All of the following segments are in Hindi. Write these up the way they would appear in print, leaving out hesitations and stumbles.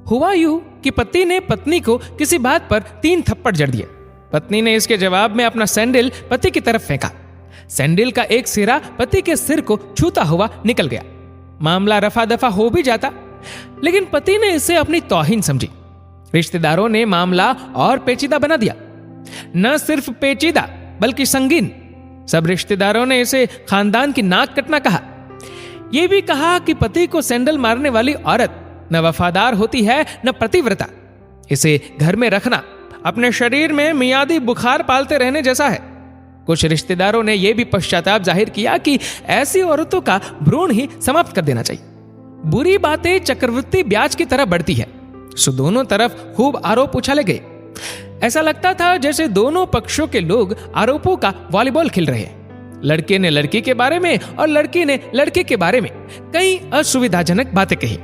हुआ यूं कि पति ने पत्नी को किसी बात पर 3 थप्पड़ जड़ दिए। पत्नी ने इसके जवाब में अपना सैंडल पति की तरफ फेंका। सैंडल का एक सिरा पति के सिर को छूता हुआ निकल गया। मामला रफा दफा हो भी जाता, लेकिन पति ने इसे अपनी तौहीन समझी। रिश्तेदारों ने मामला और पेचीदा बना दिया। न सिर्फ पेचीदा बल्कि संगीन। सब रिश्तेदारों ने इसे खानदान की नाक कटना कहा। यह भी कहा कि पति को सैंडल मारने वाली औरत न वफादार होती है न प्रतिव्रता। इसे घर में रखना अपने शरीर में मियादी बुखार पालते रहने जैसा है। कुछ रिश्तेदारों ने यह भी पश्चाताप जाहिर किया कि ऐसी औरतों का भ्रूण ही समाप्त कर देना चाहिए। बुरी बातें चक्रवृद्धि ब्याज की तरह बढ़ती है, सो दोनों तरफ खूब आरोप उछाले गए। ऐसा लगता था जैसे दोनों पक्षों के लोग आरोपों का वॉलीबॉल खेल रहे हैं। लड़के ने लड़की के बारे में और लड़की ने लड़के के बारे में कई असुविधाजनक बातें कही।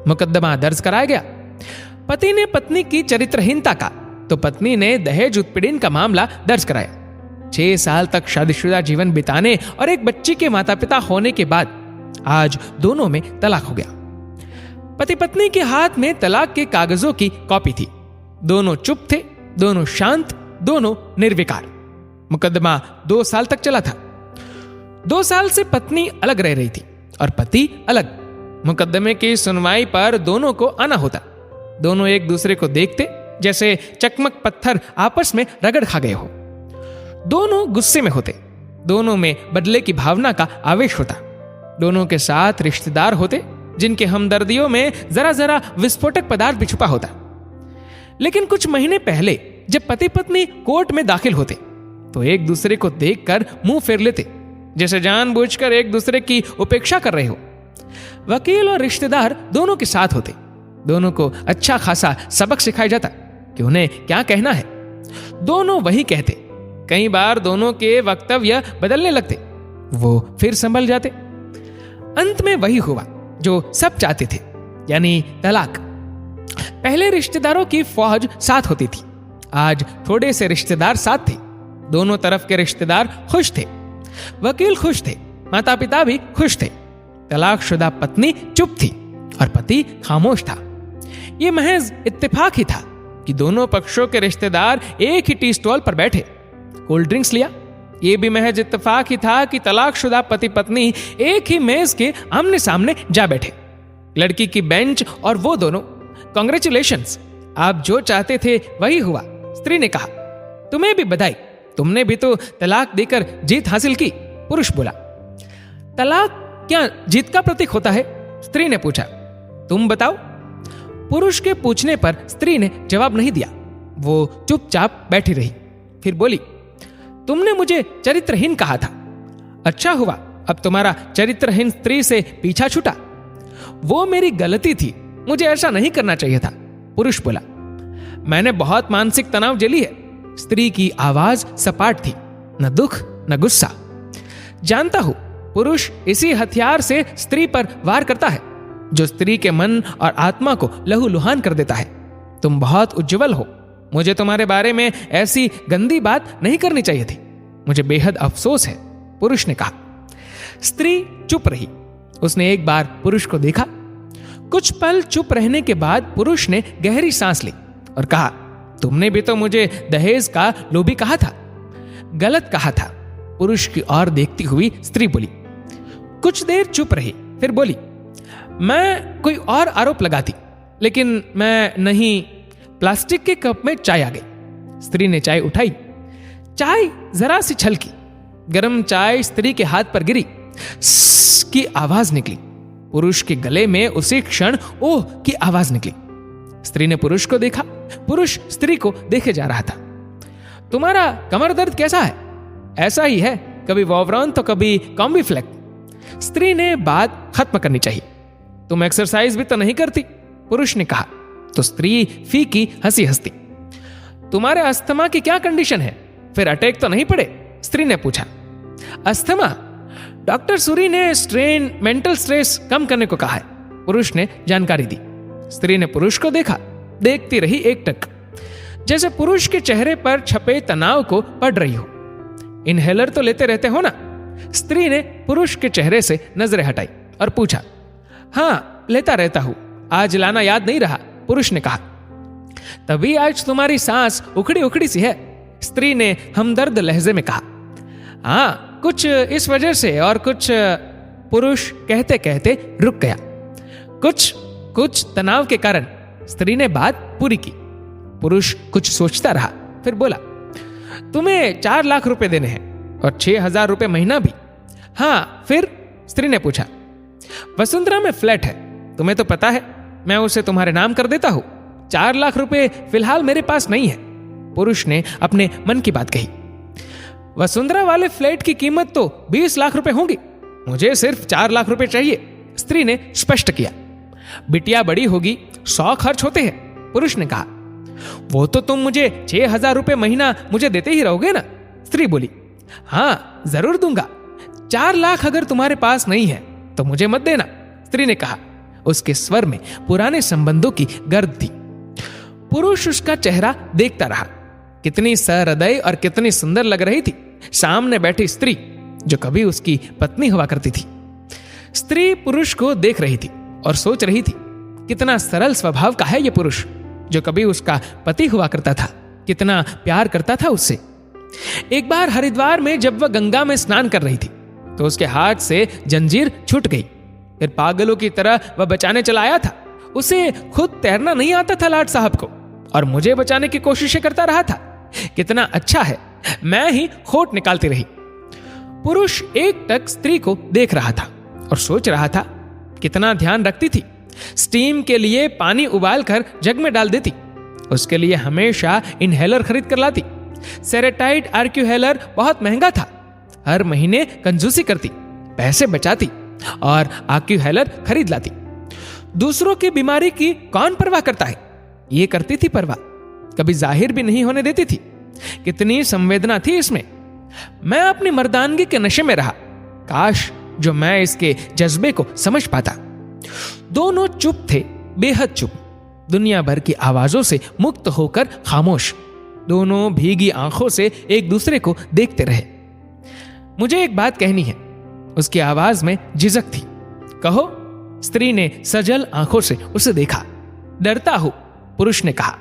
मुकदमा दर्ज कराया गया। पति ने पत्नी की चरित्रहीनता का, तो पत्नी ने दहेज उत्पीड़न का मामला दर्ज कराया। 6 साल तक शादीशुदा जीवन बिताने और एक बच्ची के माता पिता होने के बाद आज दोनों में तलाक हो गया। पति पत्नी के हाथ में तलाक के कागजों की कॉपी थी। दोनों चुप थे, दोनों शांत, दोनों निर्विकार। मुकदमा 2 साल तक चला था। 2 साल से पत्नी अलग रह रही थी और पति अलग। मुकदमे की सुनवाई पर दोनों को आना होता। दोनों एक दूसरे को देखते जैसे चकमक पत्थर आपस में रगड़ खा गए हो। दोनों गुस्से में होते। दोनों में बदले की भावना का आवेश होता। दोनों के साथ रिश्तेदार होते जिनके हमदर्दियों में जरा जरा विस्फोटक पदार्थ भी छुपा होता। लेकिन कुछ महीने पहले जब पति पत्नी कोर्ट में दाखिल होते तो एक दूसरे को देखकर मुंह फेर लेते, जैसे जानबूझकर एक दूसरे की उपेक्षा कर रहे हो। वकील और रिश्तेदार दोनों के साथ होते। दोनों को अच्छा खासा सबक सिखाया जाता कि उन्हें क्या कहना है। दोनों वही कहते। कई बार दोनों के वक्तव्य बदलने लगते, वो फिर संभल जाते। अंत में वही हुआ जो सब चाहते थे, यानी तलाक। पहले रिश्तेदारों की फौज साथ होती थी, आज थोड़े से रिश्तेदार साथ थे। दोनों तरफ के रिश्तेदार खुश थे। वकील खुश थे, माता पिता भी खुश थे। तलाकशुदा पत्नी चुप थी और पति खामोश था। यह महज इत्तेफाक ही था कि दोनों पक्षों के रिश्तेदार एक ही टी स्टॉल पर बैठे, कोल्ड ड्रिंक्स लिया। यह भी महज इत्तेफाक ही था कि तलाकशुदा पति पत्नी एक ही मेज के आमने सामने जा बैठे। लड़की की बेंच और वो दोनों। कांग्रेचुलेशंस, आप जो चाहते थे वही हुआ। स्त्री ने कहा। तुम्हें भी बधाई, तुमने भी तो तलाक देकर जीत हासिल की। पुरुष बोला। तलाक क्या जीत का प्रतीक होता है? स्त्री ने पूछा। तुम बताओ। पुरुष के पूछने पर स्त्री ने जवाब नहीं दिया। वो चुपचाप बैठी रही। फिर बोली, तुमने मुझे चरित्रहीन कहा था। अच्छा हुआ अब तुम्हारा चरित्रहीन स्त्री से पीछा छूटा। वो मेरी गलती थी, मुझे ऐसा नहीं करना चाहिए था। पुरुष बोला। मैंने बहुत मानसिक तनाव झेली है। स्त्री की आवाज सपाट थी, न दुख न गुस्सा। जानता हूं पुरुष इसी हथियार से स्त्री पर वार करता है, जो स्त्री के मन और आत्मा को लहूलुहान कर देता है। तुम बहुत उज्जवल हो, मुझे तुम्हारे बारे में ऐसी गंदी बात नहीं करनी चाहिए थी। मुझे बेहद अफसोस है, पुरुष ने कहा। स्त्री चुप रही। उसने एक बार पुरुष को देखा। कुछ पल चुप रहने के बाद पुरुष ने गहरी सांस ली और कहा, तुमने भी तो मुझे दहेज का लोभी कहा था। गलत कहा था। पुरुष की ओर देखती हुई स्त्री बोली। कुछ देर चुप रही, फिर बोली, मैं कोई और आरोप लगाती, लेकिन मैं नहीं। प्लास्टिक के कप में चाय आ गई। स्त्री ने चाय उठाई। चाय जरा सी छलकी। गर्म चाय स्त्री के हाथ पर गिरी। स्स की आवाज निकली। पुरुष के गले में उसी क्षण ओह की आवाज निकली। स्त्री ने पुरुष को देखा। पुरुष स्त्री को देखे जा रहा था। तुम्हारा कमर दर्द कैसा है? ऐसा ही है, कभी वॉवरॉन तो कभी कॉम्बीफ्लेक। स्त्री ने बात खत्म करनी चाहिए। तुम एक्सरसाइज भी तो नहीं करती, पुरुष ने कहा। तो स्त्री फीकी हंसी हंसती। तुम्हारे अस्थमा की क्या कंडीशन है? फिर अटैक तो नहीं पड़े? स्त्री ने पूछा। अस्थमा? डॉक्टर सूरी ने स्ट्रेन मेंटल स्ट्रेस कम करने को कहा है, पुरुष ने जानकारी दी। स्त्री ने पुरुष को देखा। देखती रही एकटक, जैसे पुरुष के चेहरे पर छपे तनाव को पढ़ रही हो। इनहेलर तो लेते रहते हो ना? स्त्री ने पुरुष के चेहरे से नजरें हटाई और पूछा। हाँ, लेता रहता हूं, आज लाना याद नहीं रहा। पुरुष ने कहा, तभी आज तुम्हारी सांस उखड़ी उखड़ी सी है। स्त्री ने हमदर्द लहजे में कहा, हाँ कुछ इस वजह से और कुछ। पुरुष कहते कहते रुक गया। कुछ तनाव के कारण। स्त्री ने बात पूरी की। पुरुष कुछ सोचता रहा, फिर बोला, तुम्हें 4 लाख रुपए देने हैं और 6,000 रुपए महीना भी। हाँ फिर? स्त्री ने पूछा। वसुंधरा में फ्लैट है, तुम्हें तो पता है, मैं उसे तुम्हारे नाम कर देता हूं। 4 लाख रुपए फिलहाल मेरे पास नहीं है। पुरुष ने अपने मन की बात कही। वसुंधरा वाले फ्लैट की कीमत तो 20 लाख रुपए होगी, मुझे सिर्फ 4 लाख रुपए चाहिए, स्त्री ने स्पष्ट किया। बिटिया बड़ी होगी, 100 खर्च होते हैं, पुरुष ने कहा। वो तो तुम मुझे 6,000 रुपए महीना मुझे देते ही रहोगे ना, स्त्री बोली। हाँ जरूर दूंगा। 4 लाख अगर तुम्हारे पास नहीं है तो मुझे मत देना, स्त्री ने कहा। उसके स्वर में पुराने संबंधों की गर्द थी। पुरुष उसका चेहरा देखता रहा। कितनी सहृदय और कितनी सुंदर लग रही थी सामने बैठी स्त्री, जो कभी उसकी पत्नी हुआ करती थी। स्त्री पुरुष को देख रही थी और सोच रही थी, कितना सरल स्वभाव का है ये पुरुष, जो कभी उसका पति हुआ करता था, कितना प्यार करता था उससे। एक बार हरिद्वार में जब वह गंगा में स्नान कर रही थी तो उसके हाथ से जंजीर छूट गई। फिर पागलों की तरह वह बचाने चला आया था। उसे खुद तैरना नहीं आता था लाट साहब को, और मुझे बचाने की कोशिशें करता रहा था। कितना अच्छा है, मैं ही खोट निकालती रही। पुरुष एकटक स्त्री को देख रहा था और सोच रहा था, कितना ध्यान रखती थी। स्टीम के लिए पानी उबाल कर जग में डाल देती, उसके लिए हमेशा इनहेलर खरीद कर लाती। सेरेटाइड आर्क्यूहेलर बहुत महंगा था, हर महीने कंजूसी करती, पैसे बचाती और आर्क्यूहेलर खरीद लाती। दूसरों की बीमारी की कौन परवाह करता है, ये करती थी परवाह, कभी जाहिर भी नहीं होने देती थी। कितनी संवेदना थी इसमें। मैं अपनी मर्दानगी के नशे में रहा। काश जो मैं इसके जज्बे को समझ पाता। दोनों चुप थे, बेहद चुप, दुनिया भर की आवाजों से मुक्त होकर खामोश। दोनों भीगी आंखों से एक दूसरे को देखते रहे। मुझे एक बात कहनी है, उसकी आवाज में झिझक थी। कहो, स्त्री ने सजल आंखों से उसे देखा। डरता हूं, पुरुष ने कहा।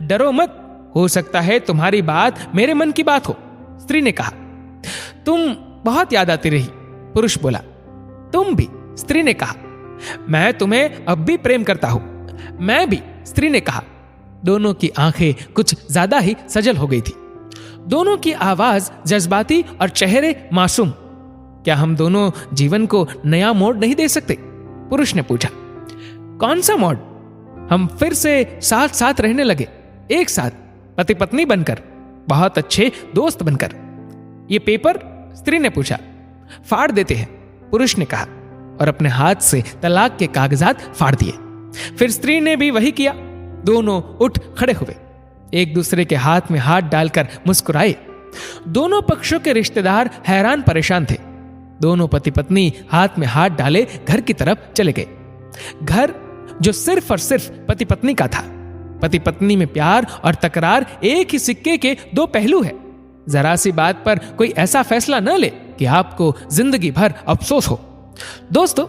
डरो मत, हो सकता है तुम्हारी बात मेरे मन की बात हो, स्त्री ने कहा। तुम बहुत याद आती रही, पुरुष बोला। तुम भी, स्त्री ने कहा। मैं तुम्हें अब भी प्रेम करता हूं। मैं भी, स्त्री ने कहा। दोनों की आंखें कुछ ज्यादा ही सजल हो गई थी। दोनों की आवाज जज्बाती और चेहरे मासूम। क्या हम दोनों जीवन को नया मोड़ नहीं दे सकते, पुरुष ने पूछा। कौन सा मोड़? हम फिर से साथ साथ रहने लगे, एक साथ, पति पत्नी बनकर, बहुत अच्छे दोस्त बनकर। ये पेपर? स्त्री ने पूछा। फाड़ देते हैं, पुरुष ने कहा, और अपने हाथ से तलाक के कागजात फाड़ दिए। फिर स्त्री ने भी वही किया। दोनों उठ खड़े हुए, एक दूसरे के हाथ में हाथ डालकर मुस्कुराए। दोनों पक्षों के रिश्तेदार हैरान परेशान थे। दोनों पति पत्नी हाथ में हाथ डाले घर की तरफ चले गए। घर जो सिर्फ और सिर्फ पति पत्नी का था। पति पत्नी में प्यार और तकरार एक ही सिक्के के 2 पहलू है। जरा सी बात पर कोई ऐसा फैसला न ले कि आपको जिंदगी भर अफसोस हो। दोस्तों,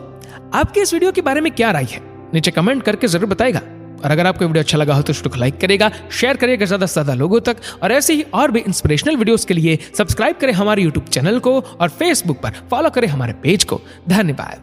आपके इस वीडियो के बारे में क्या राय है, नीचे कमेंट करके जरूर बताएगा। और अगर आपको वीडियो अच्छा लगा हो तो इसको लाइक करेगा, शेयर करेगा ज्यादा से ज्यादा लोगों तक। और ऐसे ही और भी इंस्पिरेशनल वीडियोस के लिए सब्सक्राइब करें हमारे यूट्यूब चैनल को और फेसबुक पर फॉलो करें हमारे पेज को। धन्यवाद।